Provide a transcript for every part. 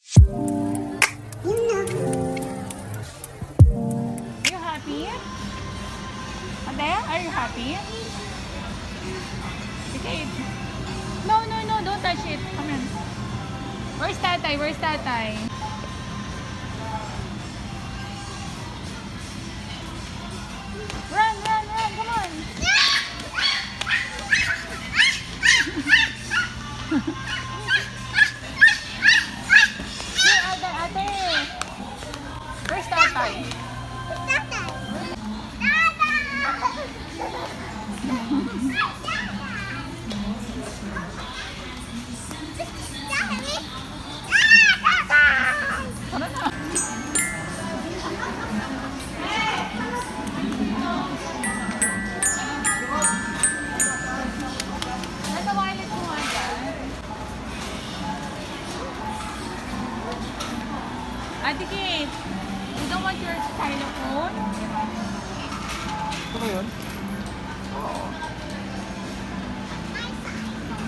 You happy? Ate, are you happy? Okay. No, no, no, don't touch it. Come on. Where's tatay? Where's tatay? Run, run, run, come on. Here, ate, ate. Where's tatay? Tara na. Nasa wallet mo nga dyan. Ate Kate, you don't want your xylophone? Ito ba yun? Oo.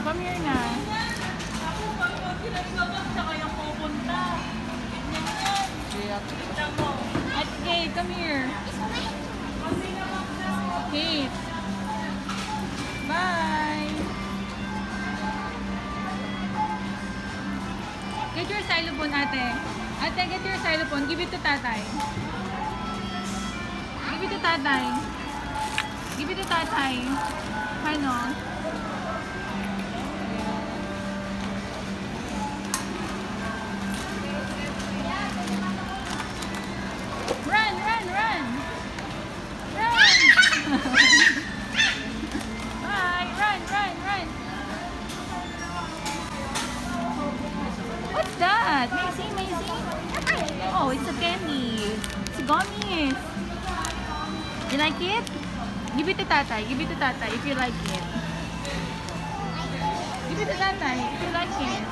Come here na. Ako, pag kinagabag sa kayang pupunta. Ate Kate, come here. Kate. Bye. Get your xylophone, ate. Ate, get your xylophone. Give it to tatay. Give it to tatay. Give it to tatay. Ano? Run, run, run. Run. Bye. Run, run, run. What's that? Macy, Macy? Oh, it's a candy. It's gummies. You like it? Give it to tatay. Give it to tatay if you like it. Give it to tatay if you like it.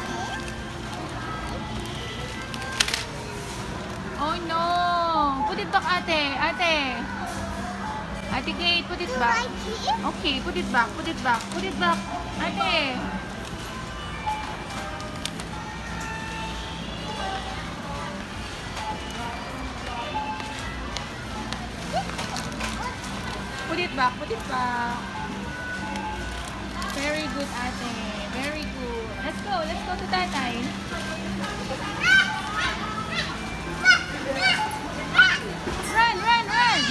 Oh no! Put it back, ate. Ate. Ate Kate, put it back. Okay, put it back. Put it back. Put it back. Ate. Put it back. Put it back. Very good, ate. Very good. Let's go. Let's go to tatay. Run, run, run!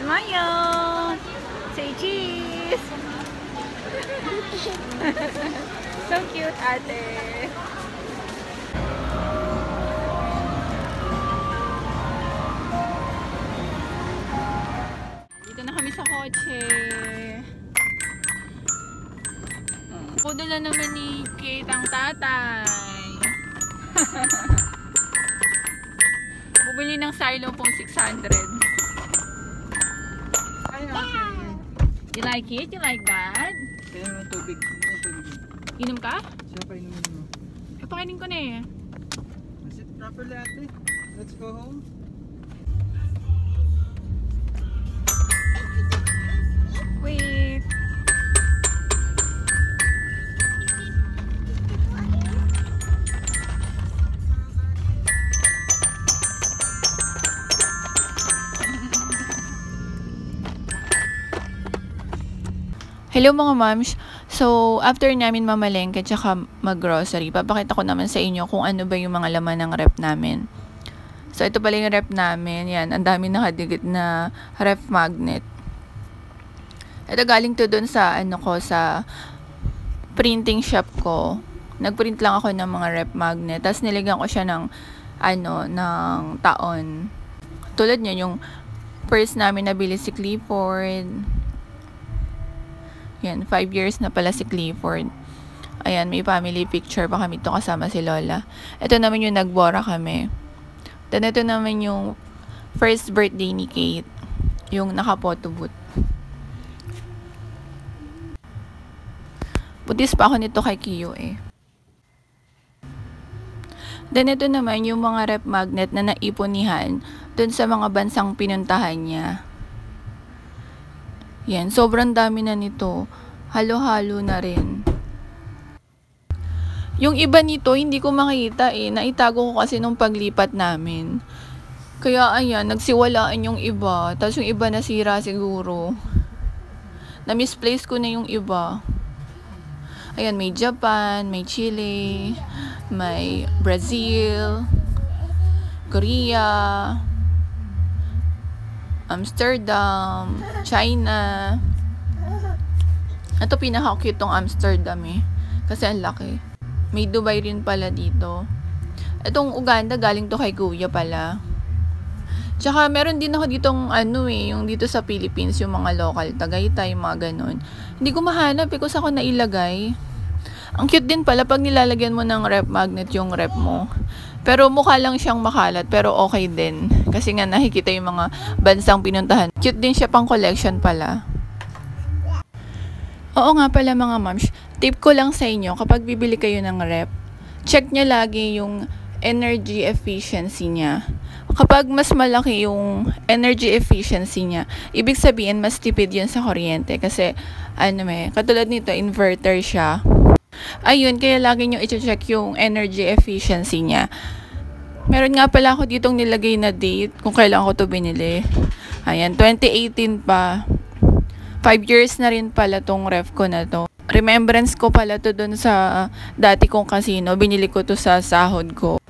Smile! Say cheese! So cute, ate! Dito na kami sa kotse. Kudala naman ni Kate ang tatay. Bumili ng xylophone 600. You like it? You like that? Kaya yung tubig. Inom ka? Siya pa inumin mo. Pakainin ko na eh. Sit properly, ate. Let's go home. Wait. Hello mga moms. So, after namin mamalengke tsaka mag-grocery, papakita ko naman sa inyo kung ano ba yung mga laman ng ref namin. So, ito pala yung ref namin. Yan, ang dami nakadikit na ref magnet. Ito galing to dun sa, sa printing shop ko. Nagprint lang ako ng mga ref magnet. Tapos nilagyan ko siya ng ng taon. Tulad niyan, yung first namin nabili si Clifford. Yan, 5 years na pala si Clifford. Ayan, may family picture pa kami ito kasama si Lola. Ito naman yung nagbora kami. Then, ito naman yung first birthday ni Kate. Yung naka-photo booth. Butis pa ako nito kay Kiyo eh. Then, ito naman yung mga rep magnet na naipon ni Han dun sa mga bansang pinuntahan niya. Yan, sobrang dami na nito. Halo-halo na rin. Yung iba nito, hindi ko makita eh. Naitago ko kasi nung paglipat namin. Kaya ayan, nagsiwalaan yung iba. Tapos yung iba nasira siguro. Na-misplace ko na yung iba. Ayan, may Japan, may Chile, may Brazil, Korea, Amsterdam, China. Ito pinaka-cute tong Amsterdam eh. Kasi ang laki. May Dubai rin pala dito. Itong Uganda, galing to kay Kuya pala. Tsaka meron din ako ditong yung dito sa Philippines, yung mga local, Tagaytay, mga ganun. Hindi ko mahanap because ako nailagay. Ang cute din pala pag nilalagyan mo ng rep magnet yung rep mo. Pero mukha lang siyang makalat, pero okay din. Kasi nga nakikita yung mga bansang pinuntahan. Cute din siya pang collection pala. Oo nga pala mga moms, tip ko lang sa inyo kapag bibili kayo ng rep, check nyo lagi yung energy efficiency niya. Kapag mas malaki yung energy efficiency niya, ibig sabihin mas tipid yun sa kuryente kasi katulad nito, inverter siya. Ayun, kaya lagi nyo i-check yung energy efficiency niya. Meron nga pala ako ditong nilagay na date kung kailan ko to binili. Ayan, 2018 pa. 5 years na rin pala tong ref ko na to. Remembrance ko pala to dun sa dati kong casino. Binili ko to sa sahod ko.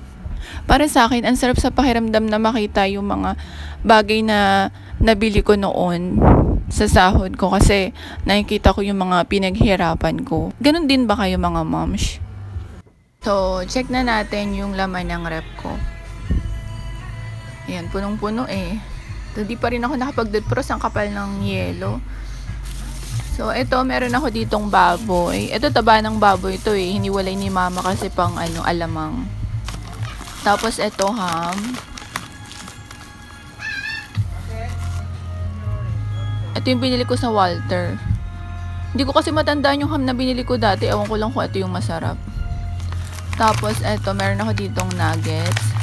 Para sa akin, ang sarap sa pakiramdam na makita yung mga bagay na nabili ko noon sa sahod ko. Kasi nakikita ko yung mga pinaghirapan ko. Ganon din ba kayo mga moms? So, check na natin yung laman ng ref ko. Ayan, punong-puno eh. Hindi pa rin ako nakapag-defrost. Ang kapal ng yelo. So, ito, meron ako ditong baboy. Ito, taba ng baboy ito eh. Hiniwalay ni mama kasi pang alamang. Tapos, ito, ham. Ito yung binili ko sa Walter. Hindi ko kasi matandaan yung ham na binili ko dati. Ewan ko lang kung ito yung masarap. Tapos, ito, meron ako ditong nuggets.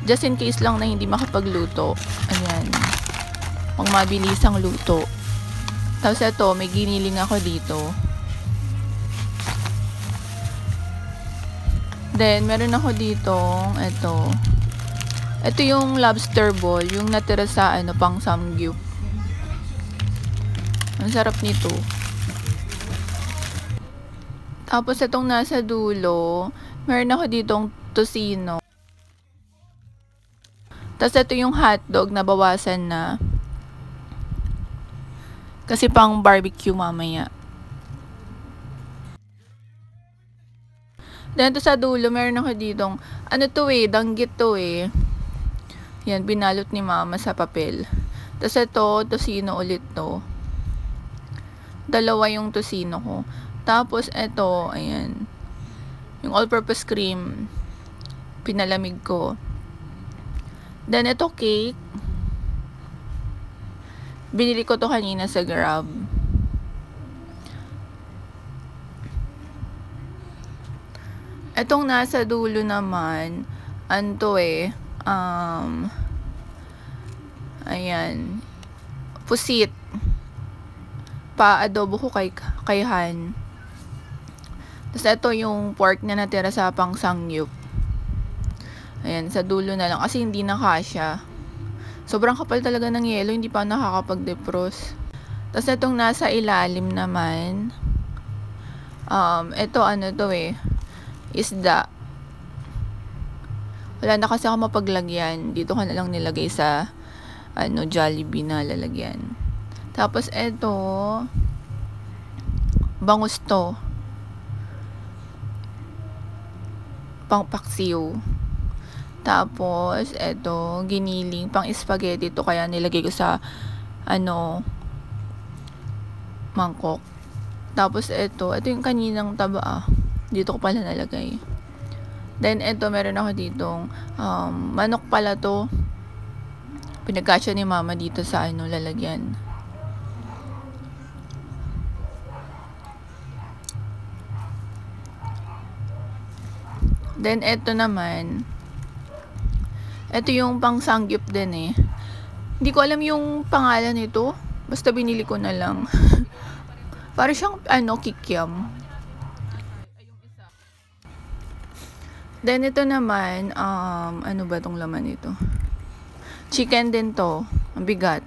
Just in case lang na hindi makapagluto. Ayan. Pang mabilisang luto. Tapos ito, may giniling ako dito. Then, meron ako dito, ito yung lobster ball, yung natira sa pang samgyup. Ang sarap nito. Tapos itong nasa dulo, meron ako ditong tocino. Tapos ito yung hotdog na bawasan na. Kasi pang barbecue mamaya. Then, ito sa dulo, meron ako ditong, danggit to eh. Yan, binalot ni mama sa papel. Tapos ito, tocino ulit to. Dalawa yung tocino ko. Tapos ito, ayan. Yung all-purpose cream, pinalamig ko. Then, ito cake. Binili ko to kanina sa Grab. Etong nasa dulo naman, ayan, pusit. Pa-adobo ko kay Han. Tapos ito yung pork na natira sa pang sangyup. Ayan, sa dulo na lang kasi hindi na kasya. Sobrang kapal talaga ng yelo, hindi pa nakakapag-defrost. Tapos itong nasa ilalim naman, ito isda. Wala na kasi ako mapaglagyan. Dito ka na lang nilagay sa Jollibee na lalagyan. Tapos ito, bangus to. Pang paksiw. Tapos, eto, giniling, pang spaghetti to, kaya nilagay ko sa, mangkok. Tapos, ito yung kaninang taba, dito ko pala nalagay. Then, eto, meron ako ditong, manok pala to. Pinagkasya ni mama dito sa, lalagyan. Then, eto naman, ito yung pang sangyup din eh. Hindi ko alam yung pangalan nito. Basta binili ko na lang. Para siyang, kikiam. Then, ito naman, ano ba tong laman nito? Chicken din to. Ang bigat.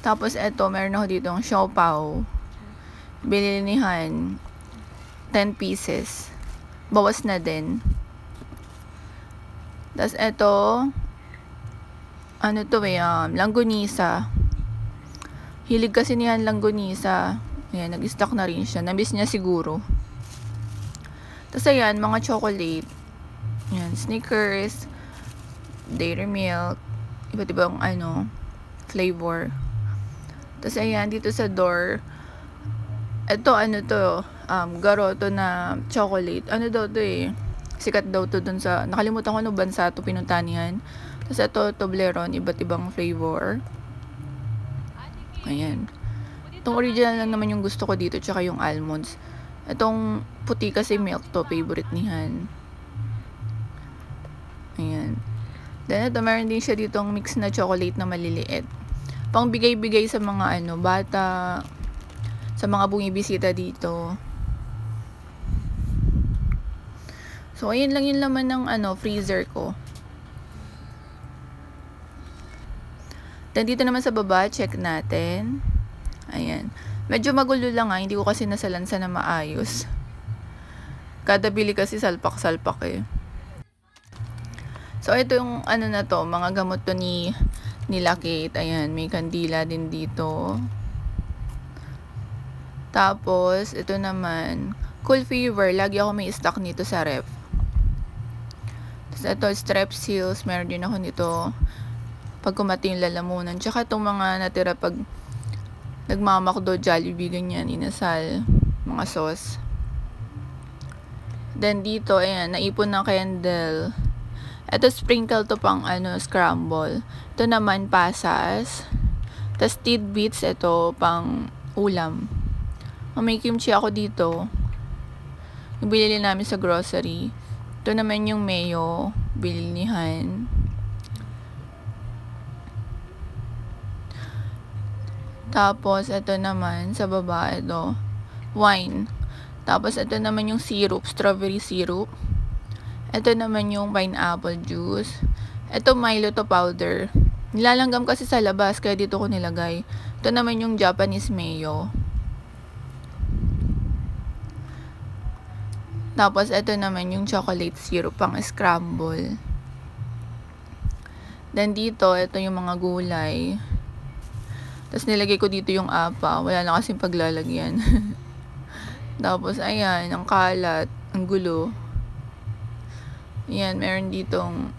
Tapos, ito, meron ako dito ang siopaw. Bilinihan. 10 pieces. Bawas na din. Tapos, ito, langgonisa. Hilig kasi niyan langgonisa. Ayan, nag-stock na rin siya. Namiss niya siguro. Tapos, ayan, mga chocolate. Ayan, Snickers, Dairy Milk, iba't ibang, flavor. Tapos, ayan, dito sa door, ito, garoto na chocolate. Ano daw to eh? Sikat daw to dun sa, nakalimutan ko ano bansa to pinuntahan yan. Tapos ito, Toblerone, iba't ibang flavor. Ayan. Itong original lang naman yung gusto ko dito, tsaka yung almonds. Itong puti kasi milk to, favorite ni Han. Ayan. Then ito, meron din siya ditong mix na chocolate na maliliit. Pang bigay-bigay sa mga bata, sa mga bumibisita dito. So, ayun lang yung laman ng freezer ko. Then, dito naman sa baba, check natin. Ayan. Medyo magulo lang hindi ko kasi nasalansa na maayos. Kada bili kasi salpak-salpak eh. So, ito yung na to, mga gamot to nila Kate. Ayan, may kandila din dito. Tapos, ito naman, Cool Fever. Lagi ako may stock nito sa ref. Ito, Strepsils, meron din ako nito pag kumati yung lalamunan. Tsaka itong mga natira pag nagmamakdo, Jollibee, ganyan, inasal, mga sauce. Then dito, ayan, naipon ng candle. Ito, sprinkle to pang scramble. Ito naman, pasas. Tapos tidbits, ito, pang ulam. May kimchi ako dito. Yung binili namin sa grocery. Ito naman yung mayo, bilinihan. Tapos, ito naman, sa baba, ito, wine. Tapos, ito naman yung syrup, strawberry syrup. Ito naman yung pineapple juice. Ito, Milo to powder. Nilalanggam kasi sa labas, kaya dito ko nilagay. Ito naman yung Japanese mayo. Tapos, ito naman yung chocolate syrup pang scramble. Then, dito, ito yung mga gulay. Tapos, nilagay ko dito yung apa. Wala na kasing paglalagyan. Tapos, ayan, ang kalat, ang gulo. Ayan, meron ditong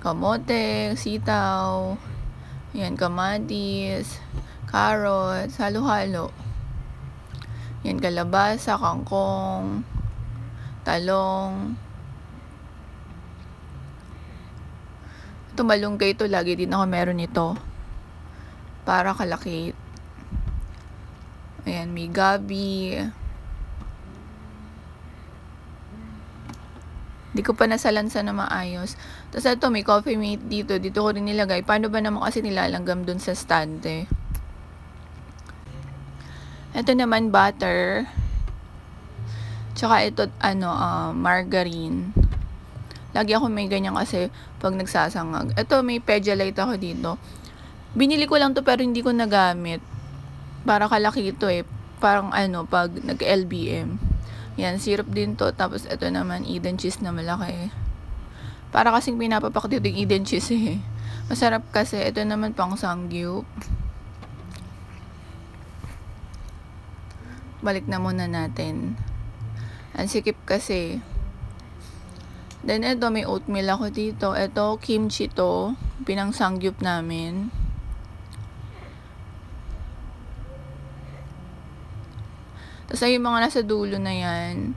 kamote, sitaw, ayan, kamatis, carrots, halo-halo. Ayan, kalabasa, kangkong, talong. Ito, malunggay ito. Lagi din ako meron ito. Para kalakit. Ayan, may gabi. Hindi ko pa nasalansa na maayos. Tapos ito, may coffee mate dito. Dito ko rin nilagay. Paano ba naman kasi nilalanggam dun sa stand eh? Ito naman, butter. Tsaka ito, margarine. Lagi ako may ganyan kasi pag nagsasangag. Ito, may Pedialyte ako dito. Binili ko lang to pero hindi ko nagamit. Para kalaki ito eh. Parang pag nag-LBM. Yan, syrup din to. Tapos ito naman, Eden cheese na malaki. Para kasing pinapapak dito yung Eden cheese eh. Masarap kasi. Ito naman pang sangyup. Balik na muna natin. Ang sikip kasi. Then, ito, may oatmeal ako dito. Ito, kimchi to. Pinangsangyup namin. Tapos, ay yung mga nasa dulo na yan.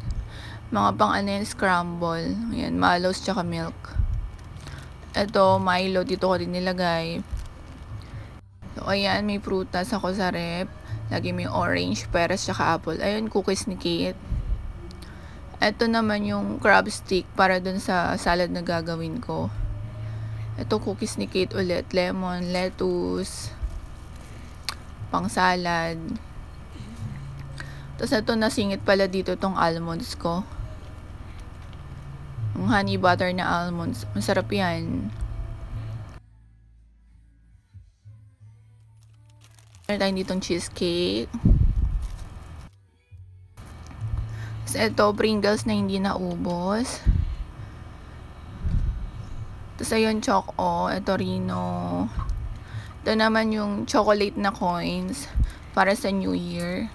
Mga pang ano yan, scramble. Ayan, mallows tsaka milk. Ito, Milo. Dito ko din nilagay. So, ayan, may prutas ako sa rep. Lagi may orange, peras, tsaka apple. Ayun, cookies ni Kate. Ito naman yung crab stick para dun sa salad na gagawin ko. Ito, cookies ni Kate ulit. Lemon, lettuce, pang salad. Tapos ito, nasingit pala dito tong almonds ko. Yung honey butter na almonds. Masarap yan. Meron tayong ditong cheesecake. Ito, Pringles na hindi naubos. Tapos, ayun, Choco. Ito, Rino. Ito naman yung chocolate na coins para sa New Year.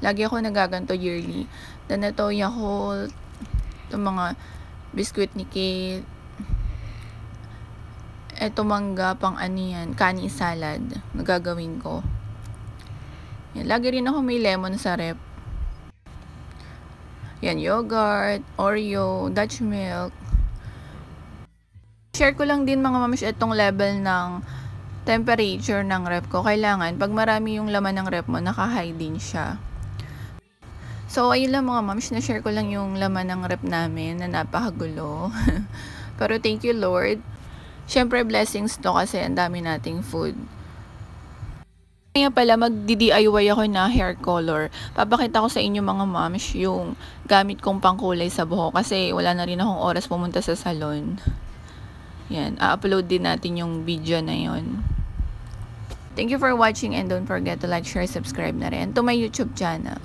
Lagi ako nagaganto yearly. Then, ito, Yakult. Ito, mga biskuit ni Kate. Ito, mangga, pang ano yan, kani salad. Nagagawin ko. Yan, lagi rin ako may lemon sa rep. Yan, yogurt, Oreo, Dutch milk. Share ko lang din mga mamish itong level ng temperature ng rep ko. Kailangan, pag marami yung laman ng rep mo, naka-high din siya. So, ayun lang mga mamish, na-share ko lang yung laman ng rep namin na napakagulo. Pero thank you Lord. Siyempre, blessings to kasi ang dami nating food. Kaya pala, magdi-DIY ako na hair color. Papakita ko sa inyo mga moms yung gamit kong pangkulay sa buhok kasi wala na rin akong oras pumunta sa salon. Yan, a-upload din natin yung video na yon. Thank you for watching and don't forget to like, share, subscribe na rin to my YouTube channel.